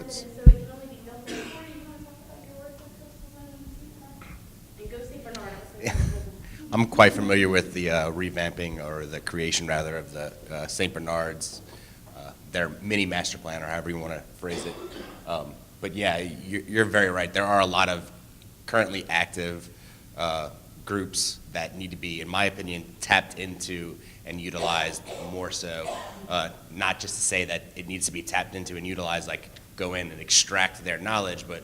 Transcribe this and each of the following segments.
boards. So it can only be built in. Before you want to talk about your work with and go see Bernard. I'm quite familiar with the revamping or the creation rather of the St. Bernard's, their mini master plan or however you want to phrase it. But yeah, you're very right. There are a lot of currently active groups that need to be, in my opinion, tapped into and utilized more so. Not just to say that it needs to be tapped into and utilized, like go in and extract their knowledge, but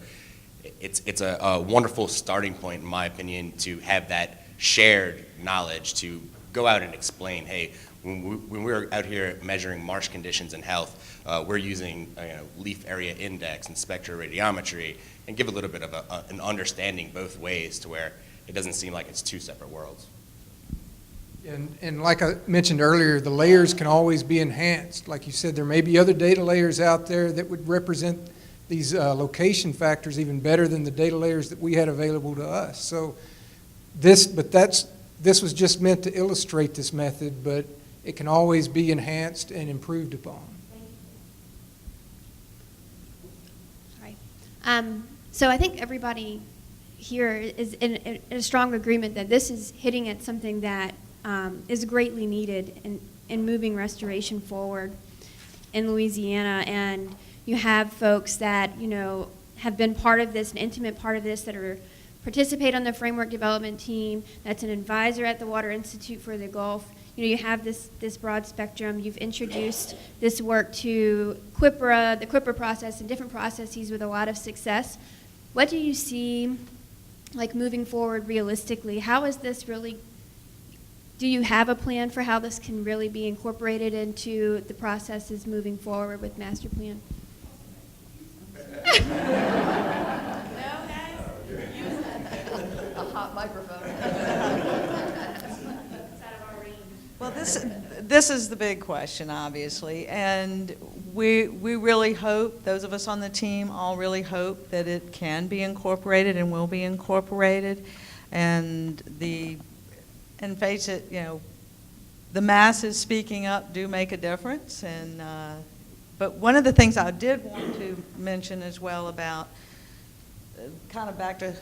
it's a wonderful starting point, in my opinion, to have that shared knowledge to go out and explain, hey, when we're out here measuring marsh conditions and health, we're using leaf area index and spectroradiometry, and give a little bit of an understanding both ways to where it doesn't seem like it's two separate worlds. And like I mentioned earlier, the layers can always be enhanced. Like you said, there may be other data layers out there that would represent these location factors even better than the data layers that we had available to us. So this was just meant to illustrate this method, but it can always be enhanced and improved upon. Sorry. So I think everybody here is in a strong agreement that this is hitting at something that is greatly needed in moving restoration forward in Louisiana. And you have folks that, have been part of this, an intimate part of this, that are participate on the framework development team, that's an advisor at the Water Institute for the Gulf. You have this broad spectrum. You've introduced this work to QIPRA, the QIPRA process, and different processes with a lot of success. What do you see, like, moving forward realistically? How is this really, do you have a plan for how this can really be incorporated into the processes moving forward with master plan? A hot microphone. Well, this is the big question, obviously, and we really hope, those of us on the team all really hope that it can be incorporated and will be incorporated, and face it, the masses speaking up do make a difference, and but one of the things I did want to mention as well about kind of back to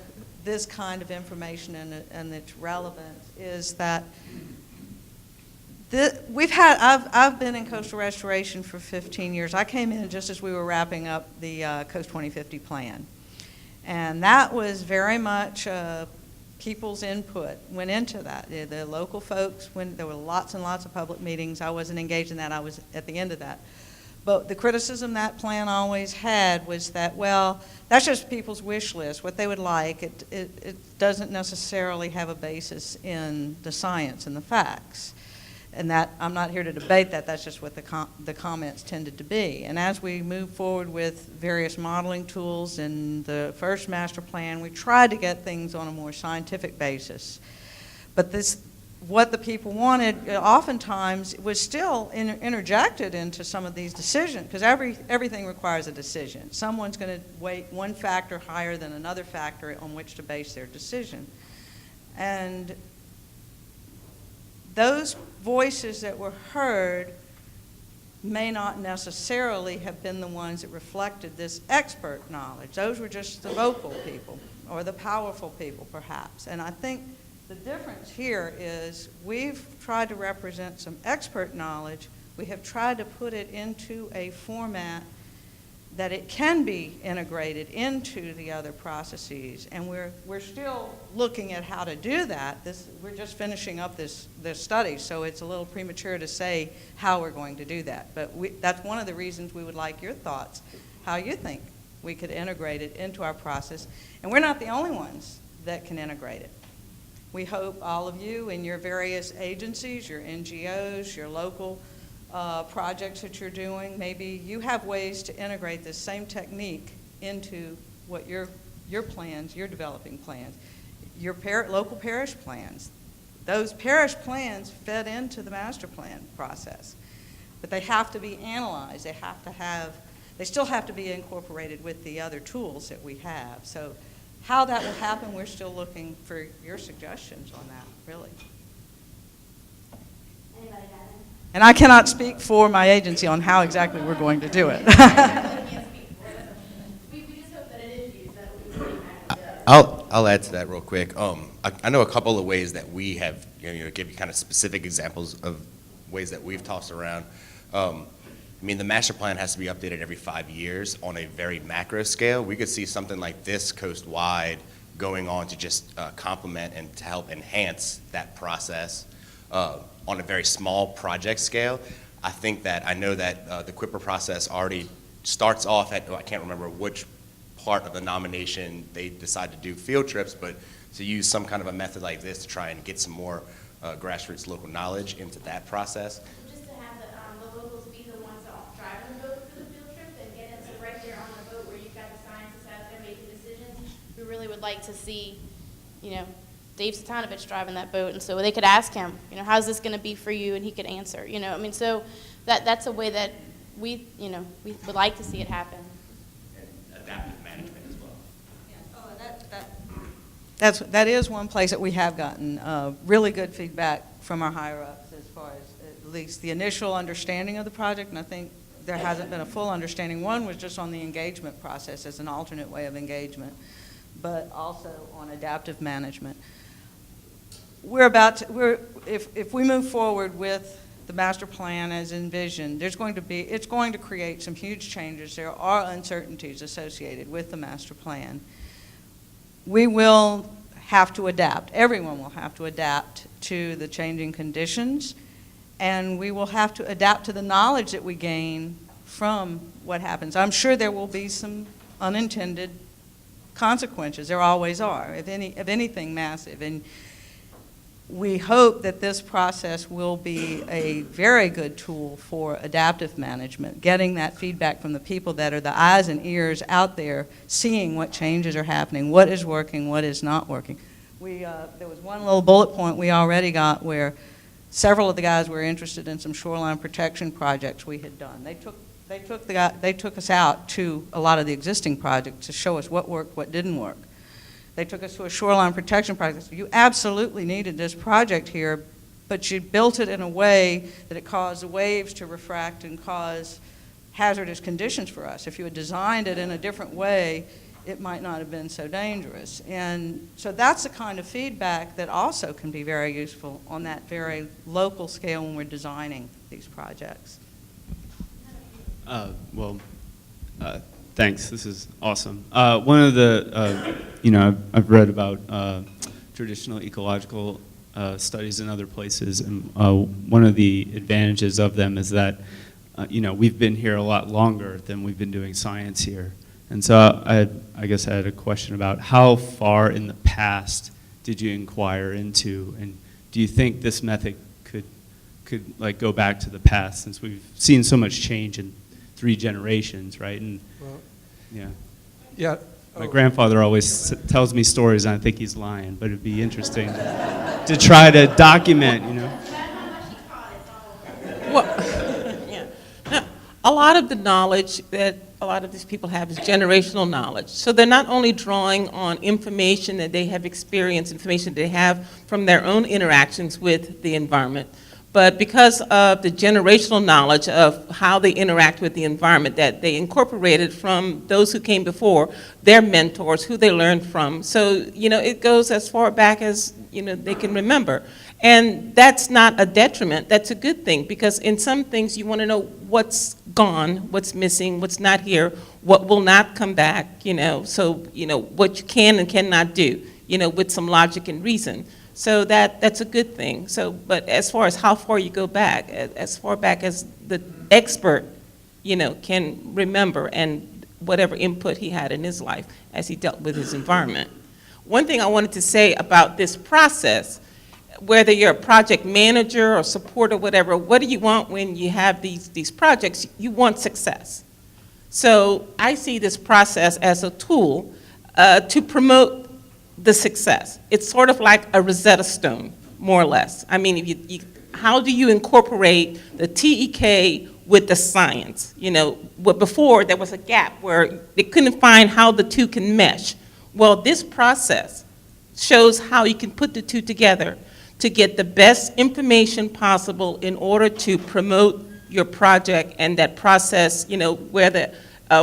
this kind of information and its relevance is that I've been in coastal restoration for 15 years. I came in just as we were wrapping up the Coast 2050 plan. And that was very much people's input went into that. The local folks, when there were lots and lots of public meetings, I wasn't engaged in that, I was at the end of that. But the criticism that plan always had was that, well, that's just people's wish list, what they would like. It doesn't necessarily have a basis in the science and the facts. And that, I'm not here to debate that, that's just what the comments tended to be. And as we move forward with various modeling tools in the first master plan, we tried to get things on a more scientific basis. But what the people wanted oftentimes was still interjected into some of these decisions, because everything requires a decision. Someone's going to weight one factor higher than another factor on which to base their decision. And those voices that were heard may not necessarily have been the ones that reflected this expert knowledge. Those were just the vocal people or the powerful people, perhaps. And I think the difference here is we've tried to represent some expert knowledge. We have tried to put it into a format that it can be integrated into the other processes. And we're still looking at how to do that. We're just finishing up this study, so it's a little premature to say how we're going to do that. But that's one of the reasons we would like your thoughts, how you think we could integrate it into our process. And we're not the only ones that can integrate it. We hope all of you in your various agencies, your NGOs, your local projects that you're doing, maybe you have ways to integrate this same technique into what your plans, your developing plans, your local parish plans. Those parish plans fed into the master plan process, but they have to be analyzed. They still have to be incorporated with the other tools that we have. So how that will happen, we're still looking for your suggestions on that, really. Anybody got it? And I cannot speak for my agency on how exactly we're going to do it. I'll add to that real quick. I know a couple of ways that we have, give you kind of specific examples of ways that we've tossed around. I mean, the master plan has to be updated every 5 years on a very macro scale. We could see something like this coast-wide going on to just complement and to help enhance that process on a very small project scale. I know that the Quipper process already starts off at, I can't remember which part of the nomination they decide to do field trips, but to use some kind of a method like this to try and get some more grassroots local knowledge into that process. So just to have the locals be the ones that are driving the boat for the field trip and get them right there on the boat where you've got the scientists out there making decisions. We really would like to see, Dave Satanovich driving that boat, and so they could ask him, how's this going to be for you, and he could answer. So that's a way that we would like to see it happen. And adaptive management as well. That is one place that we have gotten really good feedback from our higher-ups as far as at least the initial understanding of the project, and I think there hasn't been a full understanding. One was just on the engagement process as an alternate way of engagement, but also on adaptive management. If we move forward with the master plan as envisioned, it's going to create some huge changes. There are uncertainties associated with the master plan. We will have to adapt. Everyone will have to adapt to the changing conditions, and we will have to adapt to the knowledge that we gain from what happens. I'm sure there will be some unintended consequences. There always are, if anything massive. And we hope that this process will be a very good tool for adaptive management, getting that feedback from the people that are the eyes and ears out there, seeing what changes are happening, what is working, what is not working. There was one little bullet point we already got where several of the guys were interested in some shoreline protection projects we had done. They took us out to a lot of the existing projects to show us what worked, what didn't work. They took us to a shoreline protection project. You absolutely needed this project here, but you built it in a way that it caused the waves to refract and cause hazardous conditions for us. If you had designed it in a different way, it might not have been so dangerous. And so that's the kind of feedback that also can be very useful on that very local scale when we're designing these projects. Thanks. This is awesome. One of the, I've read about traditional ecological studies in other places, and one of the advantages of them is that, we've been here a lot longer than we've been doing science here. And so I guess I had a question about how far in the past did you inquire into, and do you think this method could like go back to the past, since we've seen so much change in 3 generations, right? And Yeah. my grandfather always tells me stories, and I think he's lying, but it'd be interesting to try to document, Well, yeah. Now, a lot of the knowledge that a lot of these people have is generational knowledge. So they're not only drawing on information that they have experienced, information they have from their own interactions with the environment, but because of the generational knowledge of how they interact with the environment that they incorporated from those who came before, their mentors, who they learned from. So, it goes as far back as, they can remember. And that's not a detriment, that's a good thing, because in some things you want to know what's gone, what's missing, what's not here, what will not come back, so, what you can and cannot do, with some logic and reason. So that's a good thing. So, but as far as how far you go back, as far back as the expert, can remember, and whatever input he had in his life as he dealt with his environment. One thing I wanted to say about this process, whether you're a project manager or support or whatever, what do you want when you have these projects? You want success. So I see this process as a tool to promote the success. It's sort of like a Rosetta Stone, more or less. I mean, how do you incorporate the TEK with the science? Before there was a gap where they couldn't find how the two can mesh. Well, this process shows how you can put the two together to get the best information possible in order to promote your project, and that process, where the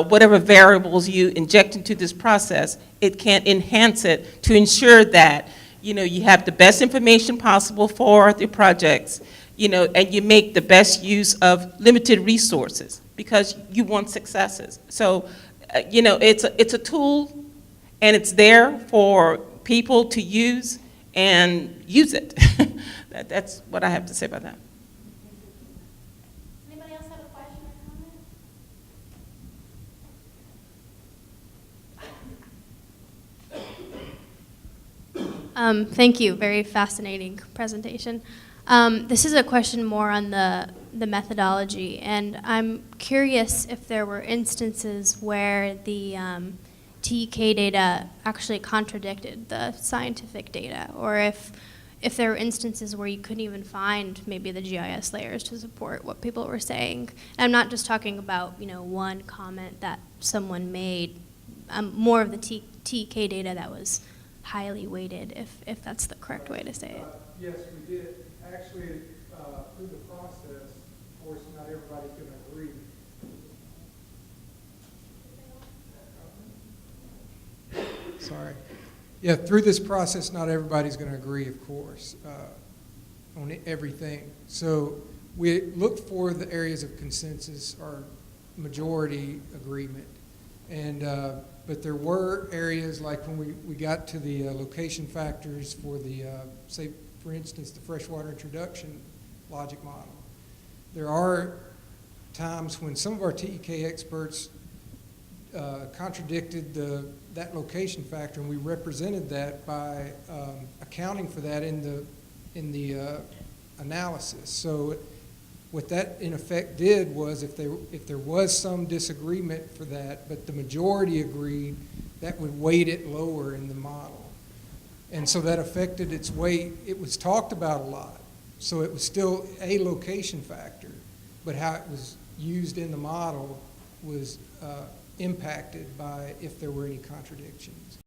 whatever variables you inject into this process, it can enhance it to ensure that, you have the best information possible for the projects, and you make the best use of limited resources because you want successes. So, it's a tool, and it's there for people to use and use it. That's what I have to say about that. Anybody else have a question or comment? Thank you. Very fascinating presentation. This is a question more on the methodology, and I'm curious if there were instances where the TEK data actually contradicted the scientific data, or if there were instances where you couldn't even find maybe the GIS layers to support what people were saying. And I'm not just talking about one comment that someone made, more of the TEK data that was highly weighted, if that's the correct way to say it. Yes, we did. Actually, through the process, of course, not everybody's going to agree. Sorry. Yeah, through this process, not everybody's going to agree, of course, on everything. So we look for the areas of consensus or majority agreement. And but there were areas like when we got to the location factors for the, say, for instance, the freshwater introduction logic model. There are times when some of our TEK experts contradicted that location factor, and we represented that by accounting for that in the analysis. So what that in effect did was, if there was some disagreement for that, but the majority agreed, that would weight it lower in the model. And so that affected its weight. It was talked about a lot, so it was still a location factor, but how it was used in the model was impacted by if there were any contradictions.